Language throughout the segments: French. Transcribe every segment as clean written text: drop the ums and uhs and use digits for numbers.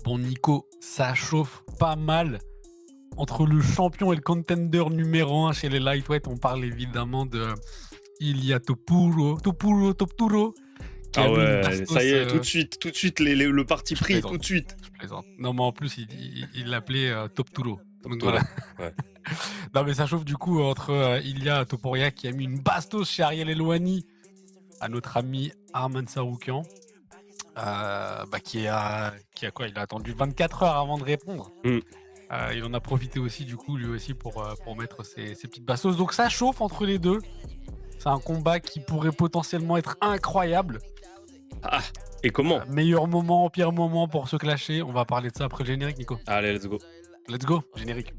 Bon, Nico, ça chauffe pas mal entre le champion et le contender numéro un chez les lightweight. On parle évidemment de Ilia Topuro, qui a Ah mis une ouais, ça y bastos. est, tout de suite le parti Je pris, tout plaisante, de suite. je plaisante. Non, mais en plus, il l'appelait Topuro. Donc voilà. Topturo, ouais. Non, mais ça chauffe du coup entre Ilia Topuria qui a mis une bastos chez Ariel Elwani à notre ami Arman Saroukian. Qui a quoi? Il a attendu 24 heures avant de répondre. Mmh. Il en a profité aussi du coup, lui aussi pour mettre ses petites bastos. Donc ça chauffe entre les 2. C'est un combat qui pourrait potentiellement être incroyable. Ah! Et comment? Meilleur moment, pire moment pour se clasher. On va parler de ça après le générique, Nico. Allez, let's go. Let's go, générique.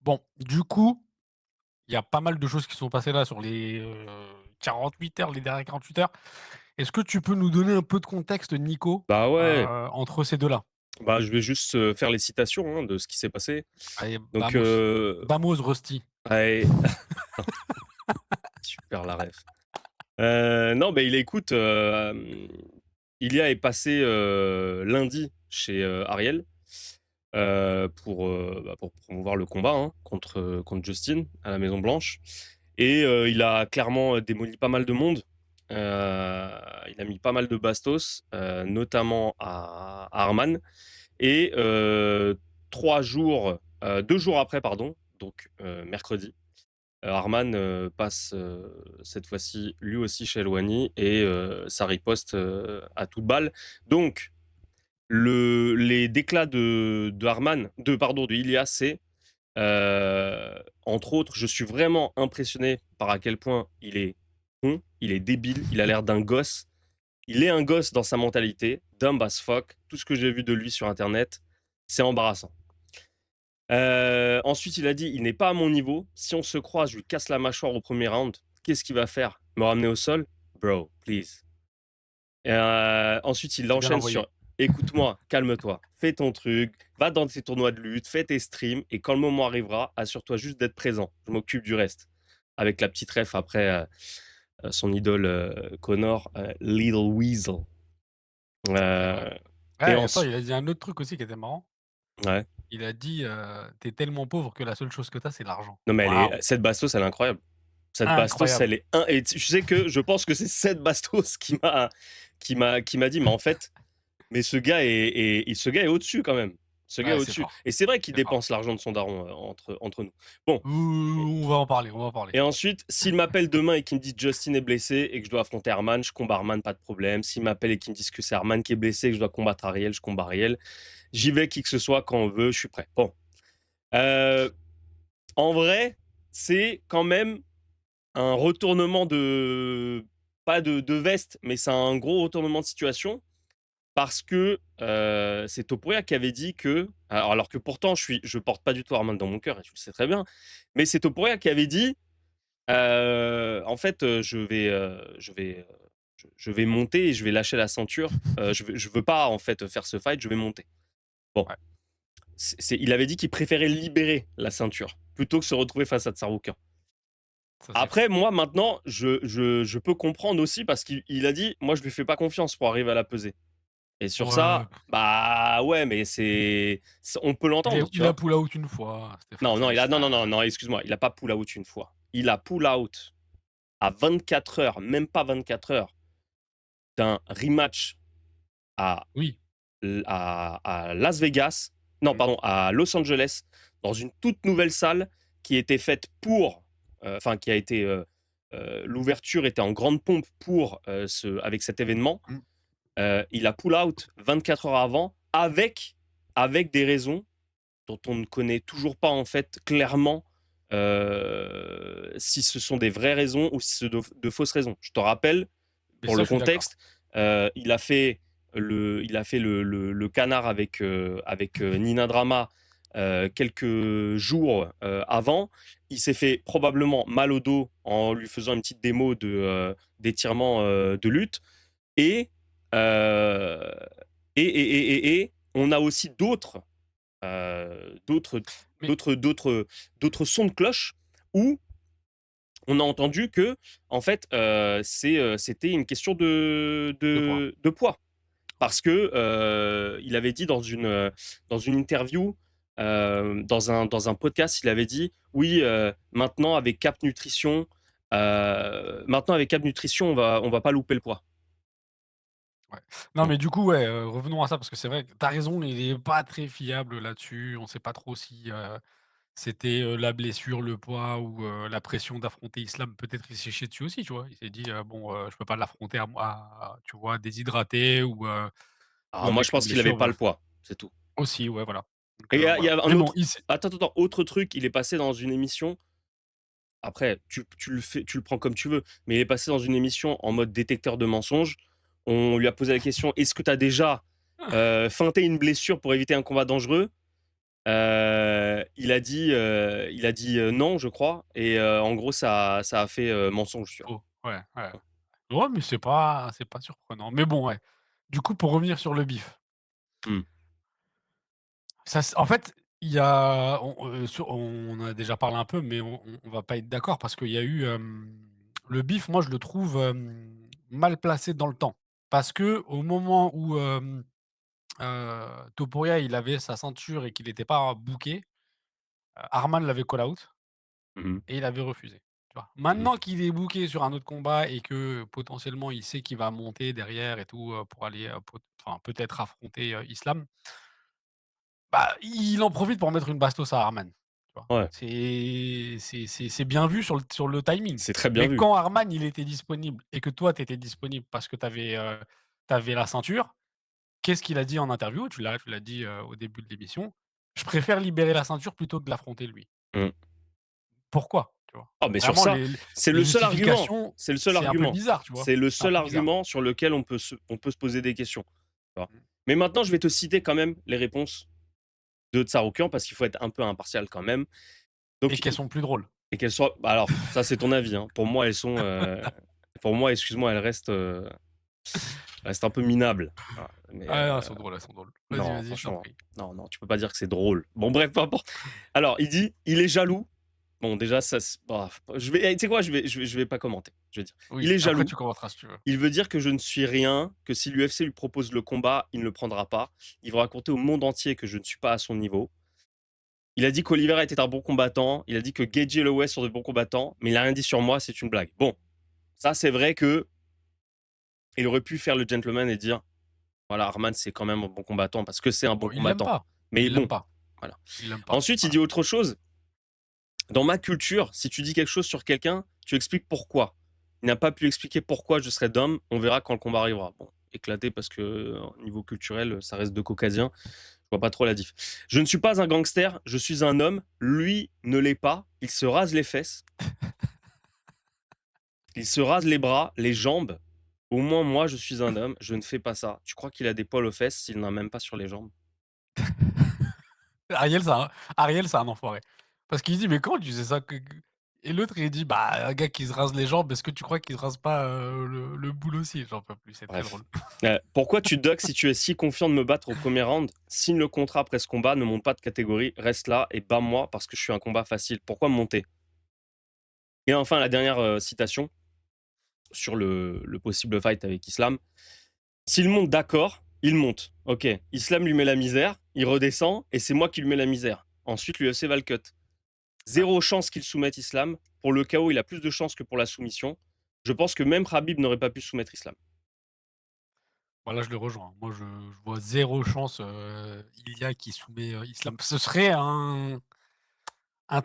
Bon, du coup, il y a pas mal de choses qui sont passées là sur les 48 heures, les dernières 48 heures. Est-ce que tu peux nous donner un peu de contexte, Nico, Bah ouais, entre ces 2-là? bah je vais juste, faire les citations, hein, de ce qui s'est passé. Allez, Donc, vamos. Vamos, Rusty. ouais, super la ref. Non, mais il écoute, Ilia est passé, lundi chez, Ariel, pour promouvoir le combat, hein, contre Justin à la Maison Blanche et il a clairement, démoli pas mal de monde. Il a mis pas mal de bastos, notamment à Arman et 3 jours, 2 jours après pardon, donc mercredi, Arman, passe, cette fois-ci lui aussi chez Elwani et ça riposte, à toute balle. Donc les déclats de Arman, de Ilia, c'est entre autres: «Je suis vraiment impressionné par à quel point il est con, il est débile, il a l'air d'un gosse. Il est un gosse dans sa mentalité, dumb as fuck. Tout ce que j'ai vu de lui sur internet, c'est embarrassant». Ensuite, il a dit: «Il n'est pas à mon niveau. Si on se croise, je lui casse la mâchoire au premier round. Qu'est-ce qu'il va faire? Me ramener au sol? Bro, please». Et ensuite, il C'est bien enchaîne envoyé. sur: «Écoute-moi, calme-toi, fais ton truc, va dans tes tournois de lutte, fais tes streams et quand le moment arrivera, assure-toi juste d'être présent. Je m'occupe du reste». Avec la petite ref après, son idole, Conor, Little Weasel. C'est vrai. Heu et Ouais, et attends, ensuite il a dit un autre truc aussi qui était marrant. ouais. Il a dit, «Tu tellement pauvre que la seule chose que t'as, c'est l'argent». Non mais Waouh! cette bastos, elle est incroyable. Cette bastos, Incroyable. elle est in et tu sais que je pense que c'est cette bastos qui m'a dit: «Mais en fait, mais ce gars est au-dessus quand même. Ce gars est Ouais, c'est au-dessus» fort, et c'est vrai qu'il c'est fort. dépense l'argent de son daron, entre nous. Bon On va en parler, on va en parler. et ensuite, s'il m'appelle demain et qu'il me dit: «Justin est blessé et que je dois affronter Arman», je combat Arman, pas de problème. S'il m'appelle et qu'il me dit que c'est Arman qui est blessé et que je dois combattre Ariel, je combats Ariel. J'y vais qui que ce soit, quand on veut, je suis prêt. Bon, heu, en vrai, c'est quand même un retournement de pas de veste, mais c'est un gros retournement de situation parce que, c'est Topuria qui avait dit que alors que pourtant je porte pas du tout Arman dans mon cœur et tu le sais très bien, mais c'est Topuria qui avait dit, en fait, je vais monter et je vais lâcher la ceinture, je veux pas en fait faire ce fight, je vais monter. Bon, Ouais, il avait dit qu'il préférait libérer la ceinture plutôt que se retrouver face à Tsarukyan. ça c'est fou. Après, moi, maintenant, je peux comprendre aussi parce qu'il a dit: «Moi, je lui fais pas confiance pour arriver à la peser» et sur Ouais, ça, bah, ouais, mais on peut il a l'entendre, tu il a vois? pull out une fois, c'était Non, non, c'est non, ça. non, non, non, excuse-moi, il a pas pull out une fois. Il a pull out à 24 heures, même pas 24 heures, d'un rematch à Oui, à Las Vegas, non, mmh, pardon, à Los Angeles, dans une toute nouvelle salle qui était faite pour, enfin qui a été, l'ouverture était en grande pompe pour, avec cet événement. mmh, Il a pull out 24 heures avant avec des raisons dont on ne connaît toujours pas en fait clairement, si ce sont des vraies raisons ou si c'est de fausses raisons. Je te rappelle, mais pour ça, le je suis d'accord. contexte, il a fait le canard avec, Nina Drama, quelques jours, avant. Il s'est fait probablement mal au dos en lui faisant une petite démo d'étirement, de lutte et heu et on a aussi heu, d'autres Mais d'autres sons de cloche où on a entendu que en fait, c'était une question de poids. de poids. Ouais. Parce que, il avait dit dans une interview, dans un podcast, il avait dit: «Oui, maintenant avec Cap Nutrition, on va pas louper le poids». Ouais. Non, Mmh. mais du coup, ouais, revenons à ça parce que c'est vrai que tu as raison, il est pas très fiable là-dessus. On sait pas trop si, c'était, la blessure, le poids ou, la pression d'affronter Islam. Peut-être il s'est chié dessus aussi, tu vois? Il s'est dit: «Bon, je peux pas l'affronter à moi tu vois, déshydraté ou Alors moi, je avec une pense qu'il avait blessure», pas le bref. poiv, c'est tout. Aussi, ouais, voilà. Et Donc, il y voilà. a un Mais bon, autre il s'est attends, autre truc, il est passé dans une émission. Après, tu le prends comme tu veux, mais il est passé dans une émission en mode détecteur de mensonges. On lui a posé la question: «Est-ce que tu as déjà, feinté une blessure pour éviter un combat dangereux?» il a dit, «Non», je crois et en gros, ça a fait, mensonge, tu vois? faux. Ouais, ouais. Ouais, mais c'est pas surprenant. Mais bon, ouais. Du coup, pour revenir sur le bif. Mmh. Ça s En fait, il y a on en a déjà parlé un peu, mais on va pas être d'accord parce qu'il y a eu, le bif, moi je le trouve, mal placé dans le temps. Parce que au moment où, Topuria il avait sa ceinture et qu'il était pas booké, Arman l'avait call out Mmh mh. et il avait refusé, tu vois? Mmh. Maintenant qu'il est booké sur un autre combat et que potentiellement il sait qu'il va monter derrière et tout, pour aller, peut-être affronter, Islam. Bah, il en profite pour mettre une bastos à Arman, tu vois? Ouais, C'est bien vu sur le timing. c'est très bien Mais vu. quand Arman, il était disponible et que toi, tu étais disponible parce que tu avais, la ceinture, qu'est-ce qu'il a dit en interview? Tu l'as dit, au début de l'émission: «Je préfère libérer la ceinture plutôt que de l'affronter lui». Mmh. Pourquoi? Tu vois? Ah mais sur Vraiment ça, c'est les le seul argument, justifications, c'est le seul c'est un peu argument. bizarre, tu vois? C'est le C'est un seul peu bizarre. argument sur lequel on peut se poser des questions, tu vois? Mmh. Mais maintenant, je vais te citer quand même les réponses de Tsaroukian parce qu'il faut être un peu impartial quand même. Et Donc qu'elles sont plus drôles. et qu'elles soient bah, alors ça, c'est ton avis, hein. Pour moi, elles sont, pour moi, excuse-moi, restent un peu minables. Voilà, mais Ah non, elles sont drôles, elles sont drôles. Vas-y, non, vas-y, je t'en franchement, prie. non, non, tu peux pas dire que c'est drôle. Bon bref, peu importe. Alors, il dit: «Il est jaloux». Bon déjà ça s bah, je vais tu sais quoi? Je vais pas commenter. Je vais dire: «Il Oui, est après jaloux, tu commenteras si tu veux. il veut dire que je ne suis rien, que si l'UFC lui propose le combat, il ne le prendra pas. Il veut raconter au monde entier que je ne suis pas à son niveau. Il a dit qu'Oliveira était un bon combattant, il a dit que Gaethje et Lewis sont de bons combattants, mais il a rien dit sur moi, c'est une blague». Bon, ça c'est vrai qu'il aurait pu faire le gentleman et dire: «Voilà, Arman c'est quand même un bon combattant parce que c'est un bon Bon, il l'aime combattant». pas. Mais Il l'aime bon, pas. voilà. Il l'aime pas. Ensuite, il dit Voilà. autre chose: «Dans ma culture, si tu dis quelque chose sur quelqu'un, tu expliques pourquoi. Il n'a pas pu expliquer pourquoi je serais d'homme, on verra quand le combat arrivera». Bon, éclaté parce que, niveau culturel, ça reste 2 caucasiens, je vois pas trop la diff. «Je ne suis pas un gangster, je suis un homme, lui ne l'est pas, il se rase les fesses, il se rase les bras, les jambes. Au moins moi je suis un homme, je ne fais pas ça. Tu crois qu'il a des poils aux fesses s'il n'en a même pas sur les jambes?» Ariel, c'est un enfoiré. Parce qu'il dit: «Mais comment tu sais ça que» et l'autre, il dit: «Bah, un gars qui se rase les jambes, est-ce que tu crois qu'il se rase pas, le boule aussi?» J'en peux plus, c'est très Bref. drôle. «Pourquoi tu ducks si tu es si confiant de me battre au premier round? Signe le contrat après ce combat, ne monte pas de catégorie, reste là et bats-moi parce que je suis un combat facile. Pourquoi me monter?» Et enfin la dernière, citation sur le possible fight avec Islam: «S'il monte, d'accord, il monte. OK. Islam lui met la misère, il redescend et c'est moi qui lui mets la misère. Ensuite l'UFC va le cut. Ouais. 0 chance qu'il soumette Islam. Pour le KO, il a plus de chances que pour la soumission. Je pense que même Khabib n'aurait pas pu soumettre Islam». Bah, là, je le rejoins. Moi, je vois zéro chance, Ilia qui soumet, Islam. Ce serait un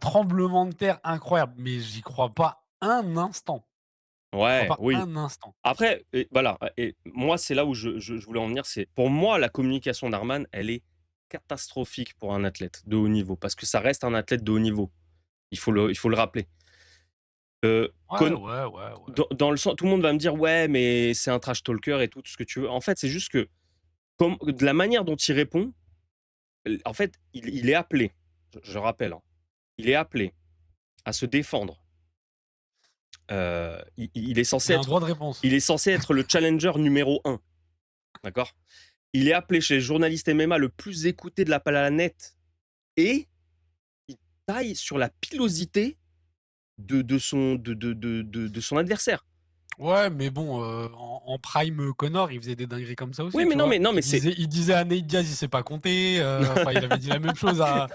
tremblement de terre incroyable, mais j'y crois pas un instant. J'y crois Ouais, pas oui. un instant. Après et voilà et moi, c'est là où je voulais en venir, c'est pour moi, la communication d'Arman, elle est catastrophique pour un athlète de haut niveau, parce que ça reste un athlète de haut niveau. Il faut le rappeler. Ouais, Con ouais, ouais, ouais. dans le sens tout le monde va me dire: «Ouais, mais c'est un trash talker et tout ce que tu veux». En fait, c'est juste que de la manière dont il répond, en fait, il est appelé. je rappelle, hein, il est appelé à se défendre. Il est censé Il a un être droit de réponse. le challenger numéro un, d'accord? Il est appelé chez les journalistes MMA le plus écouté de la planète et il taille sur la pilosité de son adversaire. Ouais, mais bon, en prime, Conor, il faisait des dingueries comme ça Oui, aussi, mais tu vois? non, mais c'est Il disait à Nate Diaz: «Il sait pas compter», enfin, il avait dit la même chose à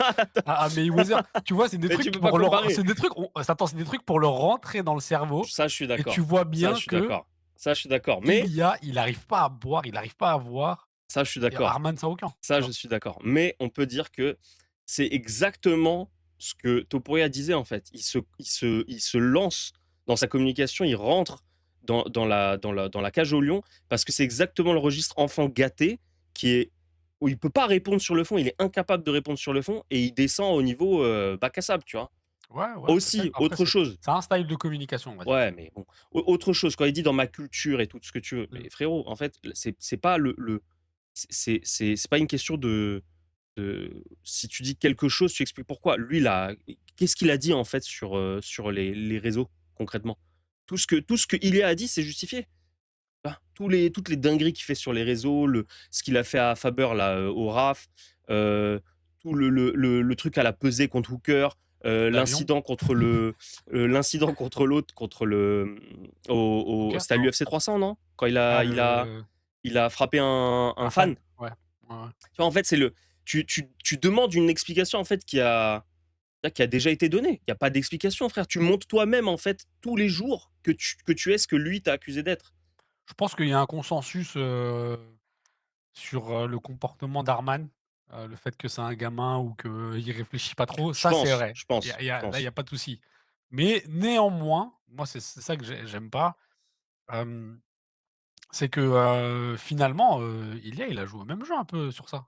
attends, Mayweather. Tu vois? mais tu peux pas comparer. C'est des trucs pour leur rentrer dans le cerveau Ça, je suis et tu d'accord. vois Ça, je bien suis que d'accord. Ça, je suis d'accord. Mais Ilya, il arrive pas à boire, il arrive pas à voir ça, je suis et d'accord. Arman, ça aucun, Ça, tu je vois? suis d'accord. Mais on peut dire que c'est exactement ce que Topuria disait, en fait. Il se lance dans sa communication, il rentre dans la cage au lion parce que c'est exactement le registre enfant gâté qui est où il peut pas répondre sur le fond, il est incapable de répondre sur le fond et il descend au niveau, bac à sable, tu vois? Ouais, ouais, peut-être. Aussi, Après, autre chose. c'est un style de communication, on va dire. Ouais, mais bon, autre chose, quand il dit: «Dans ma culture» et tout ce que tu veux, Mmh. mais frérot, en fait, c'est pas le c'est pas une question si tu dis quelque chose, tu expliques pourquoi. Lui, là, qu'est-ce qu'il a dit, en fait, sur les réseaux, concrètement? Tout ce que Ilia a dit, c'est justifié. Ah, toutes les dingueries qu'il fait sur les réseaux, ce qu'il a fait à Faber, là, au RAF, heu, tout le truc à la pesée contre Hooker, L'avion, l'incident contre l'autre, contre le, Hooker? c'était à Non. l'UFC 300, non? Quand Ah, il a frappé un un fan? fan? Ouais. Ouais, ouais. Tu vois, en fait, c'est le tu demandes une explication, en fait, qui a déjà été donnée. Il y a pas d'explication, frère. Tu montres toi-même, en fait, tous les jours que tu es ce que lui t'a accusé d'être. Je pense qu'il y a un consensus, sur, le comportement d'Arman, le fait que c'est un gamin ou qu'il réfléchit pas trop, ça c'est vrai. Il y Je a là, il y pense. a pas de souci. Mais néanmoins, moi c'est ça que j'aime pas, hem, c'est que, finalement, Ilya, il a joué au même jeu un peu sur ça.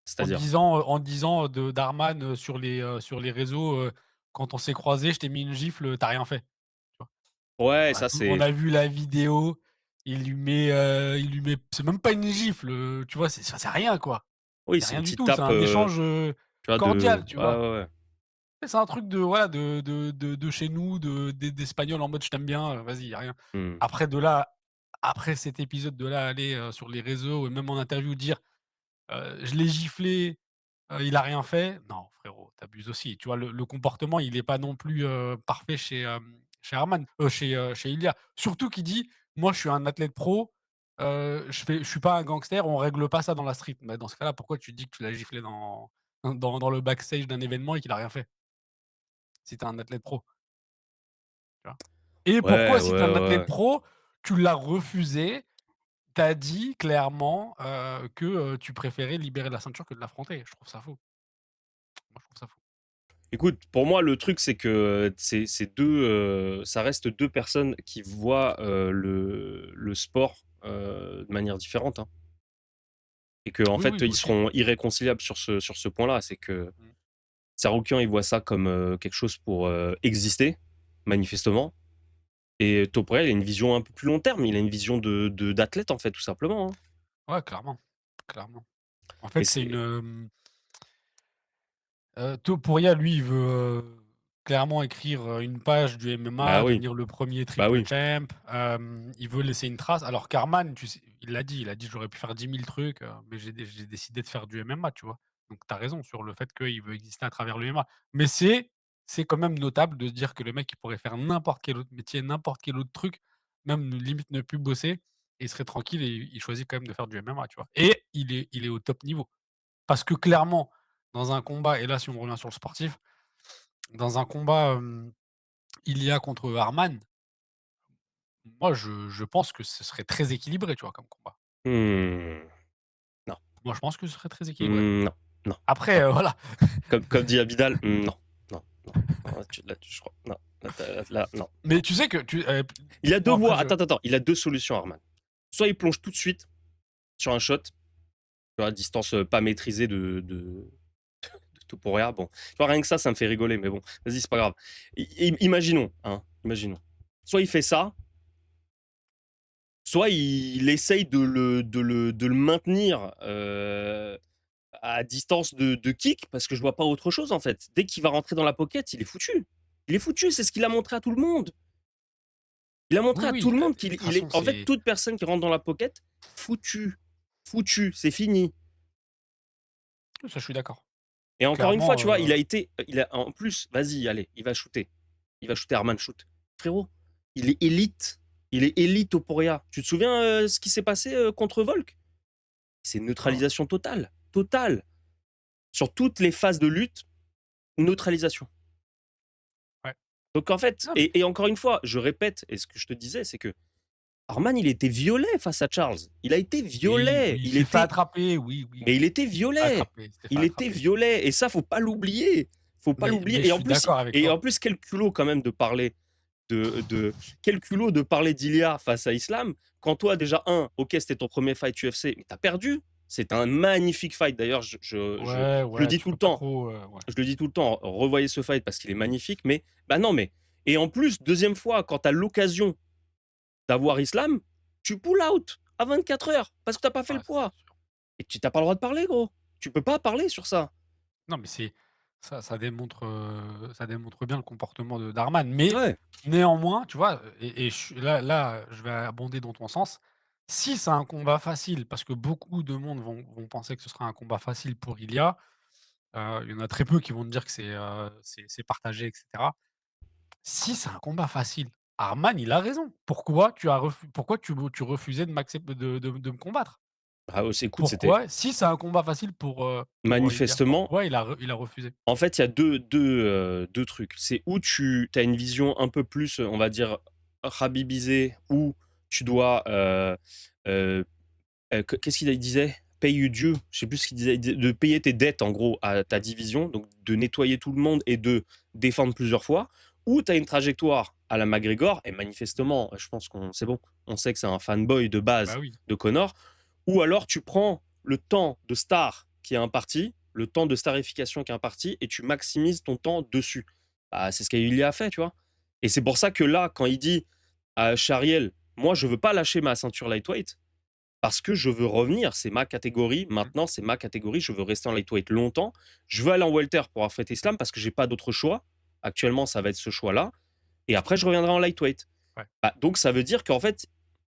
C'est-à-dire? En disant de d'Arman, sur les réseaux, «Quand on s'est croisés, je t'ai mis une gifle, tu rien fait». Tu vois? Ouais, ça On c'est a vu la vidéo, il lui met c'est même pas une gifle, tu vois? C'est rien, quoi. oui, C'est c'est rien une du petite tout, c'est tape, un échange, tu vois, cordial, tu ouais, vois? ouais, ouais. C'est un truc de voilà, de chez nous, d'Espagnols en mode: «Je t'aime bien, vas-y, y a rien». Mmh. Après de là après cet épisode de là, aller, sur les réseaux et même en interview dire, «Je l'ai giflé, il a rien fait». Non frérot, tu aussi, tu vois? Le comportement, il est pas non plus, parfait chez Arman, chez Ilia. Surtout qu'il dit: «Moi, je suis un athlète pro, je suis pas un gangster, on règle pas ça dans la street». Bah, dans ce cas-là, pourquoi tu dis que tu l'as giflé dans le backstage d'un événement et qu'il a rien fait? Si tu es un athlète pro, tu vois? Et pourquoi Ouais, si tu es ouais, un ouais, athlète ouais. pro, tu l'as refusé, tu as dit clairement, que, tu préférais libérer la ceinture que de l'affronter. Je trouve ça faux. Moi, je trouve ça faux. Écoute, pour moi, le truc, c'est que c'est 2, ça reste 2 personnes qui voient, le sport, de manière différente, hein, et qu'en Oui, fait, oui, ils aussi. seront irréconciliables sur ce point-là. C'est que Mmh. Saroukian, il voit ça comme, quelque chose pour, exister, manifestement, et Topuria, il a une vision un peu plus long terme. Il a une vision d'athlète, en fait, tout simplement, hein, Ouais, clairement, clairement. En et fait, c'est une, c'est Topuria, lui, il veut, clairement écrire, une page du bah MMA, oui, devenir le premier bah triple oui. champ, il veut laisser une trace. Alors qu'Arman, tu sais, il a dit: «J'aurais pu faire 10 000 trucs, mais j'ai décidé de faire du MMA», tu vois? Donc tu as raison sur le fait qu'il veut exister à travers le MMA. Mais c'est quand même notable de se dire que le mec, il pourrait faire n'importe quel autre métier, n'importe quel autre truc, même limite ne plus bosser et il serait tranquille et il choisit quand même de faire du MMA, tu vois? Et il est au top niveau. Parce que clairement, dans un combat et là, si on revient sur le sportif, dans un combat, Ilia contre Arman, moi, je pense que ce serait très équilibré, tu vois, comme combat. Mmh, non, Moi, je pense que ce serait très équilibré. non, non, Après, non. voilà. Comme dit Abidal, non, non, non, non, là, je crois, non, là, non, non. Mais tu sais que Il a 2 moi, après, voies, attends, il a 2 solutions, Arman. Soit il plonge tout de suite sur un shot, tu vois, à distance, pas maîtrisée de Topuria. Bon, tu vois, rien que ça me fait rigoler, mais bon, vas-y, c'est pas grave. Imaginons, hein, imaginons. Soit il fait ça, soit il essaye de le maintenir, à distance de kick parce que je vois pas autre chose, en fait. Dès qu'il va rentrer dans la pocket, il est foutu. Il est foutu, c'est ce qu'il a montré à tout le monde. Il a montré Oui, à tout oui, le monde de qu'il toute il est façon, en fait, c'est toute personne qui rentre dans la pocket, foutu. Foutu, c'est fini. ça, je suis d'accord. Et encore une fois, Clairement, tu vois, il a en plus, vas-y, allez, il va shooter. Il va shooter, Herman shoot. Frérot, il est élite. Il est élite au Poria. Tu te souviens, ce qui s'est passé, contre Volk? C'est ouais, ouais, neutralisation totale, totale. Sur toutes les phases de lutte, neutralisation. ouais. Donc en fait, Non, mais et encore une fois, je répète, et ce que je te disais, c'est que Arman, il était violet face à Charles. Il a été oui, violet. oui, il Il s'est fait était attraper, oui, oui, mais il oui. était Il s'est fait violet. attraper, il s'est fait Il était attraper. violet et ça, faut pas l'oublier. Faut pas Mais l'oublier je suis d'accord avec et toi. en plus, quel culot quand même de parler de quel culot de parler d'Ilia face à Islam quand toi déjà OK, c'était ton premier fight UFC, mais tu as perdu. C'est un magnifique fight d'ailleurs, Ouais, je le ouais, dis tu tout le peux pas temps. trop, ouais. Je le dis tout le temps, revoyez ce fight parce qu'il est magnifique, mais bah non, mais et en plus, deuxième fois, quand tu as l'occasion d'avoir Islam, tu pull out à 24 heures parce que tu as pas fait Ouais, le ça, c'est poids sûr. et tu as pas le droit de parler, gros. Tu peux pas parler sur ça. Non, mais ça démontre bien le comportement de Darman. Mais Ouais. néanmoins, tu vois, et je vais abonder dans ton sens. Si c'est un combat facile, parce que beaucoup de monde vont penser que ce sera un combat facile pour Ilia, il y en a très peu qui vont te dire que c'est partagé et cetera. Si c'est un combat facile, Arman, il a raison. Pourquoi tu refusais de me combattre? Ah, c'est écoute, c'était Pourquoi? Si c'est un combat facile pour Ilia, manifestement, pourquoi il a refusé? en fait, il y a 2 trucs. C'est où tu as une vision un peu plus, on va dire, khabibisée, où tu dois, heu qu'est-ce qu'il disait? Pay you due, je sais plus ce qu'il disait, de payer tes dettes en gros à ta division, donc de nettoyer tout le monde et de défendre plusieurs fois, ou tu as une trajectoire à la McGregor et manifestement, je pense qu'on c'est bon, on sait que c'est un fanboy de Bah base oui. de Conor, ou alors tu prends le temps de star qui est imparti, le temps de starification qui est imparti et tu maximises ton temps dessus. Bah, c'est ce qu'Ilia a fait, tu vois? Et c'est pour ça que là, quand il dit à Shariel: «Moi, je veux pas lâcher ma ceinture lightweight», parce que je veux revenir, c'est ma catégorie, Mmh. maintenant c'est ma catégorie, je veux rester en lightweight longtemps. Je veux aller en welter pour affronter Islam parce que j'ai pas d'autre choix. Actuellement, ça va être ce choix-là et après je reviendrai en lightweight. Ouais. Bah, donc ça veut dire qu'en fait,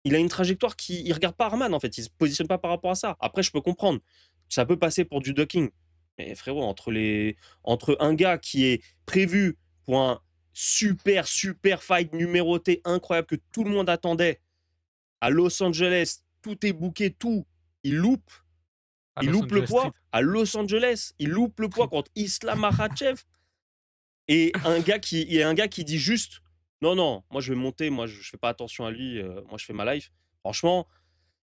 il a une trajectoire qui il regarde pas Arman en fait, il se positionne pas par rapport à ça. Après je peux comprendre, ça peut passer pour du ducking. Mais frérot, entre un gars qui est prévu pour un super, super fight numéroté incroyable que tout le monde attendait à Los Angeles, tout est booké, tout. Il loupe, À il Los loupe le Angeles Street. poids. À Los Angeles, il loupe le poids Street. contre Islam Makhachev. Et il y a un gars qui dit juste: «Non, non, moi je vais monter, moi je fais pas attention à lui, moi je fais ma life». Franchement,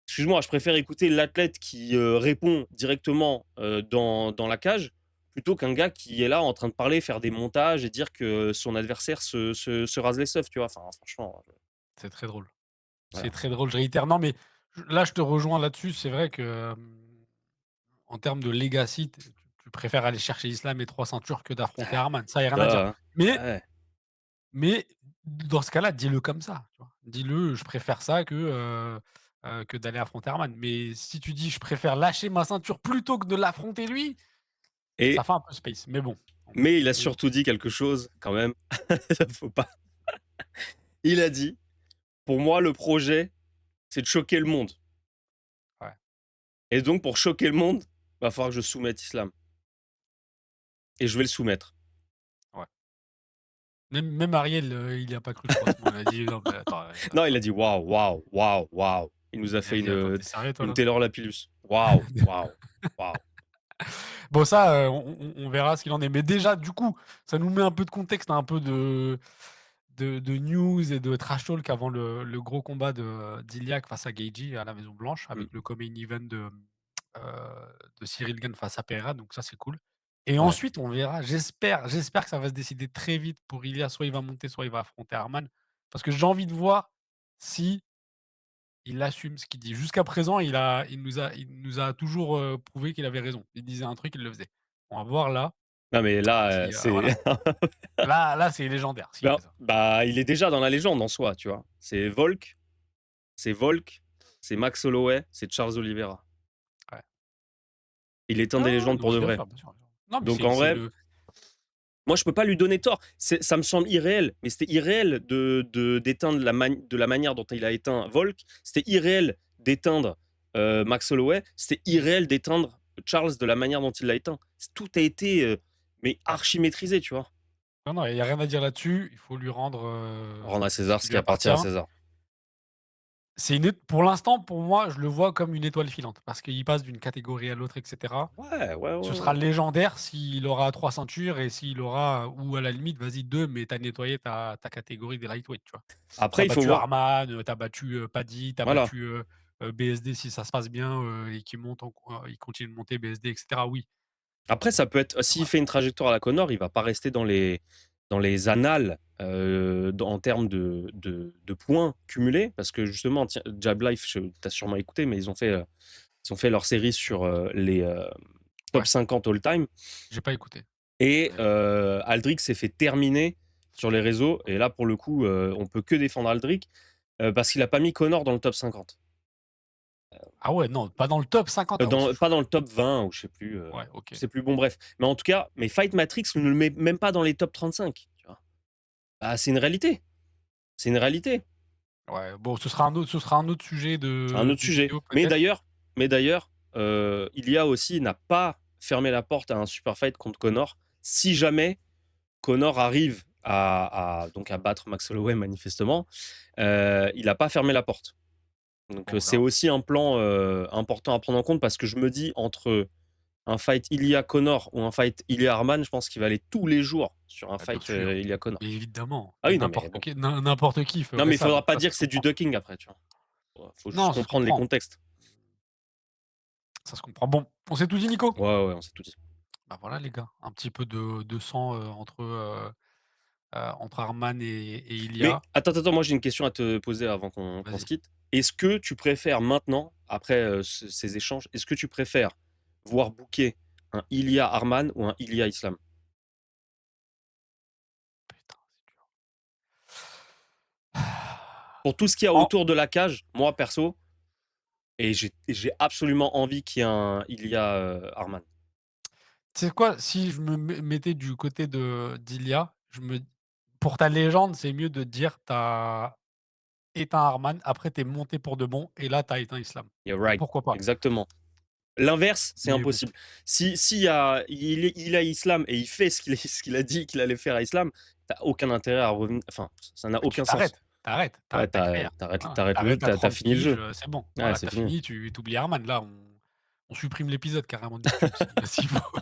excuse-moi, je préfère écouter l'athlète qui, répond directement, dans la cage, plutôt qu'un gars qui est là en train de parler, faire des montages et dire que son adversaire se rase les seufs, tu vois? Enfin franchement, C'est très drôle. C'est voilà. très drôle, je réitère. Non, mais là, je te rejoins là-dessus. C'est vrai que, en termes de legacy, tu préfères aller chercher Islam et 3 ceintures que d'affronter Ah, Arman. Ça, y a rien à dire. hein. Mais Ouais. mais dans ce cas-là, dis-le comme ça, tu vois? Dis-le: «Je préfère ça que d'aller affronter Arman». Mais si tu dis: «Je préfère lâcher ma ceinture plutôt que de l'affronter lui», ça Et fait un peu space. Mais bon, mais il a on surtout dit quelque chose quand même, faut pas il a dit: «Pour moi, le projet, c'est de choquer le monde ouais, et donc pour choquer le monde, va falloir que je soumette Islam et je vais le soumettre». ouais. Même Ariel, il y a pas cru, je crois, à ce moment. Il a dit: «Non, mais attends, Non, il a dit: «Waouh, waouh, waouh, waouh». Il nous a il a fait dit: «Attends, tu sérieux toi, une là?» Taylor Lapillus. Waouh, waouh, waouh. Bon ça, on verra ce qu'il en est. Mais déjà, du coup, ça nous met un peu de contexte, un peu de news et de trash talk avant le gros combat d'Iliak face à Gaethje à la Maison Blanche, Mmh, avec le co-main event de Cyril Gane face à Pereira, donc ça, c'est cool. Et ouais. ensuite, on verra, j'espère que ça va se décider très vite pour Ilia, soit il va monter, soit il va affronter Arman. Parce que j'ai envie de voir si il assume ce qu'il dit. Jusqu'à présent, il nous a toujours, prouvé qu'il avait raison. Il disait un truc, il le faisait. On va voir là Non, mais là, si, c'est voilà. Là, c'est légendaire s'il ben, fait ça. bah, il est déjà dans la légende en soi, tu vois? C'est Volk, c'est Max Holloway, c'est Charles Oliveira Ouais. Il éteint Ouais, des ouais, légendes non, pour de bien vrai. sûr, bien sûr, bien sûr. Non, mais Donc en c'est vrai, le moi, je peux pas lui donner tort. Ça me semble irréel, mais c'était irréel d'éteindre de la manière dont il a éteint Volk. C'était irréel d'éteindre Max Holloway. C'était irréel d'éteindre Charles de la manière dont il l'a éteint. Tout a été mais ouais. archi maîtrisé, tu vois. Non, non, il y a rien à dire là-dessus. Il faut lui rendre, Rendre à ce César qui ce lui qui appartient appartient. à César. C'est une ét pour l'instant, pour moi, je le vois comme une étoile filante parce qu'il passe d'une catégorie à l'autre et cetera. Ouais, ouais, Ce ouais, sera ouais. légendaire s'il aura 3 ceintures et s'il aura ou à la limite, vas-y 2, mais tu as nettoyé ta catégorie des lightweight, tu vois? Tu Après, as il faut battu voir. Arman, tu as battu, Paddy, tu as Voilà. battu, BSD si ça se passe bien, et qu'il monte il continue de monter BSD et cetera, oui. Après, ça peut être s'il Ouais, fait une trajectoire à la Conor, il va pas rester dans les annales, en termes de points cumulés parce que justement, tiens, Jab Life, tu as sûrement écouté, mais ils ont fait leur série sur, les, top ouais, 50 all time j'ai pas écouté. et Mais Aldric s'est fait terminer sur les réseaux et là, pour le coup, on peut que défendre Aldric, parce qu'il a pas mis Conor dans le top 50. ah ouais, non, pas dans le top 50, ah ouais, c'est Pas chaud. dans le top 20 ou Ouais, OK. je sais plus, bon bref. Mais en tout cas, mais Fight Matrix ne le met même pas dans les top 35, tu vois? Bah, c'est une réalité, c'est une réalité. Ouais, bon, ce sera un autre sujet C'est un de autre sujet. vidéo peut-être. Mais d'ailleurs, Ilia aussi n'a pas fermé la porte à un super fight contre Conor. Si jamais Conor arrive donc à battre Max Holloway manifestement, il a pas fermé la porte. Donc, Bon, on c'est verra. aussi un plan, important à prendre en compte parce que je me dis entre un fight Ilia Conor ou un fight Ilia Arman, je pense qu'il va aller tous les jours sur un Bah, bien fight, sûr, Ilia Conor. mais évidemment, Ah mais oui, non, mais bon. n'importe qui Non, ferait mais il ça, faudra donc pas ça dire se que c'est du comprend. ducking après, tu vois? Faut juste Non, ça se comprendre les comprend, contextes. ça se comprend. Bon, on s'est tout dit, Nico? Ouais, ouais, on s'est tout dit. Bah, voilà les gars, un petit peu de sang, entre Arman et Mais Ilia. attends, attends, moi j'ai une question à te poser avant qu'on se Vas-y. quitte. Est-ce que tu préfères maintenant, après ces échanges, est-ce que tu préfères voir booker un Ilia Arman ou un Ilia Islam? Putain, c'est dur. Pour tout ce qu'il y a En autour de la cage, moi perso, et j'ai absolument envie qu'il y ait un Ilia Arman. Tu sais quoi? Si je me mettais du côté de d'Ilia, je me pour ta légende, c'est mieux de dire: «Tu as éteint Arman, après tu es monté pour de bon et là tu as éteint Islam». You're right, Pourquoi pas? exactement. L'inverse, c'est Mais bon, impossible. Si il a Islam et il fait ce qu'il a dit qu'il allait faire à Islam, t'as aucun intérêt à revenir. Enfin, ça n'a bah, tu aucun sens. Ouais, t'arrêtes ta carrière. t'arrêtes le jeu, Tu ta t'as fini le prestige, jeu. c'est bon. Ouais, Voilà, c'est tu as fini. fini, tu oublies Arman. Là, on supprime l'épisode carrément de YouTube s'il faut.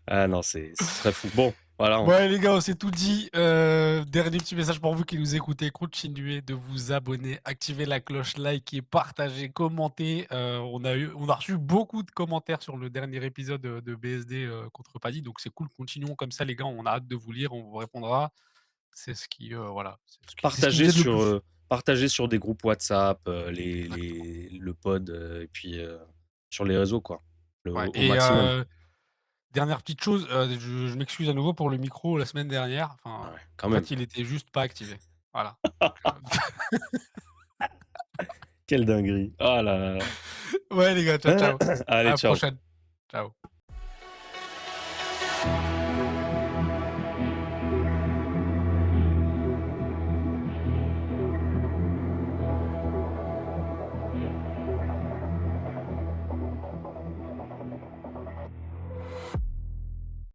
Ah non, ce serait fou. Bon, voilà, Bon allez les gars, on s'est tout dit. Dernier petit message pour vous qui nous écoutez, continuez de vous abonner, activez la cloche, likez, partagez, commentez. On a reçu beaucoup de commentaires sur le dernier épisode, de BSD, contre Paddy, donc c'est cool. Continuons comme ça les gars, on a hâte de vous lire, on vous répondra. C'est ce qui, voilà, c'est ce qui partagez nous aide le sur, plus. partagez sur des groupes WhatsApp, Exactement. le pod, et puis sur les réseaux, quoi, Ouais au et maximum. dernière petite chose, je m'excuse à nouveau pour le micro la semaine dernière. Ah Enfin, ouais, quand en même. fait, il était juste pas activé. Voilà, Quelle dinguerie. Oh là là là. ouais les gars, ciao, ciao. À Allez, la ciao. prochaine. Ciao.